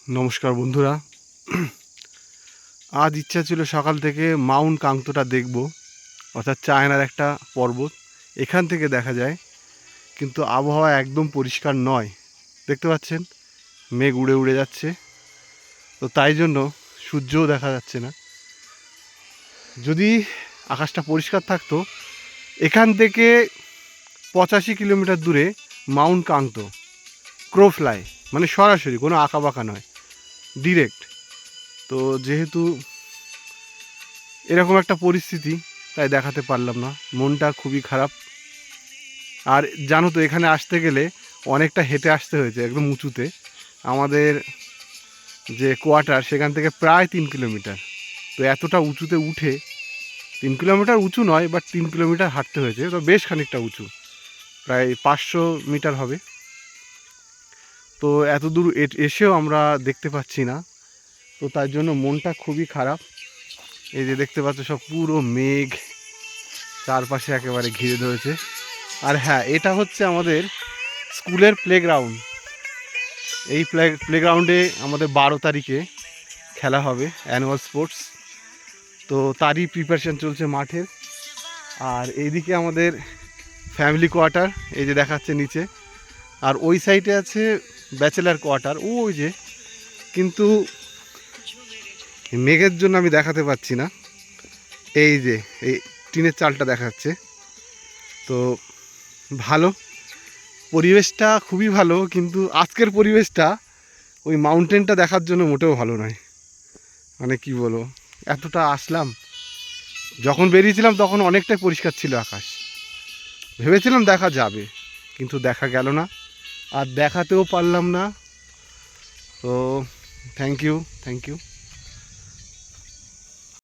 নমস্কার বন্ধুরা। আজ ইচ্ছা ছিল সকাল থেকে মাউন্ট কাংতোটা দেখব, অর্থাৎ চায়নার একটা পর্বত। এখান থেকে দেখা যায়, কিন্তু আবহাওয়া একদম পরিষ্কার নয়। দেখতে পাচ্ছেন মেঘ উড়ে উড়ে যাচ্ছে, তো তাই জন্য সূর্যও দেখা যাচ্ছে না। যদি আকাশটা পরিষ্কার থাকতো, এখান থেকে 85 কিলোমিটার দূরে মাউন্ট কাংতো, ক্রো ফ্লাই, মানে সরাসরি কোনো আঁকা বাঁকা নয়, ডিরেক্ট। তো যেহেতু এরকম একটা পরিস্থিতি, তাই দেখাতে পারলাম না, মনটা খুবই খারাপ। আর জানো তো, এখানে আসতে গেলে অনেকটা হেঁটে আসতে হয়েছে, একদম উঁচুতে। আমাদের যে কোয়ার্টার, সেখান থেকে প্রায় 3 কিলোমিটার। তো এতটা উঁচুতে উঠে, 3 কিলোমিটার উঁচু নয়, বাট 3 কিলোমিটার হাঁটতে হয়েছে, তো বেশ খানিকটা উঁচু, প্রায় 500 মিটার হবে। তো এত দূর এসেও আমরা দেখতে পাচ্ছি না, তো তার জন্য মনটা খুবই খারাপ। এই যে দেখতে পাচ্ছ, সব পুরো মেঘ চারপাশে একেবারে ঘিরে ধরেছে। আর হ্যাঁ, এটা হচ্ছে আমাদের স্কুলের প্লেগ্রাউন্ড। এই প্লেগ্রাউন্ডে আমাদের 12 তারিখে খেলা হবে অ্যানুয়াল স্পোর্টস, তো তারই প্রিপারেশান চলছে মাঠের। আর এইদিকে আমাদের ফ্যামিলি কোয়ার্টার, এই যে দেখাচ্ছে নিচে। আর ওই সাইডে আছে ব্যাচেলার কোয়ার্টার, ওই যে। কিন্তু মেঘের জন্য আমি দেখাতে পাচ্ছি না। এই যে এই টিনের চালটা দেখাচ্ছে। তো ভালো, পরিবেশটা খুবই ভালো, কিন্তু আজকের পরিবেশটা ওই মাউন্টেনটা দেখার জন্য মোটেও ভালো নয়। মানে কি বলবো, এতটা আসলাম, যখন বেরিয়েছিলাম তখন অনেকটাই পরিষ্কার ছিল আকাশ, ভেবেছিলাম দেখা যাবে, কিন্তু দেখা গেল না, আর দেখাতেও পারলাম না। তো থ্যাংক ইউ।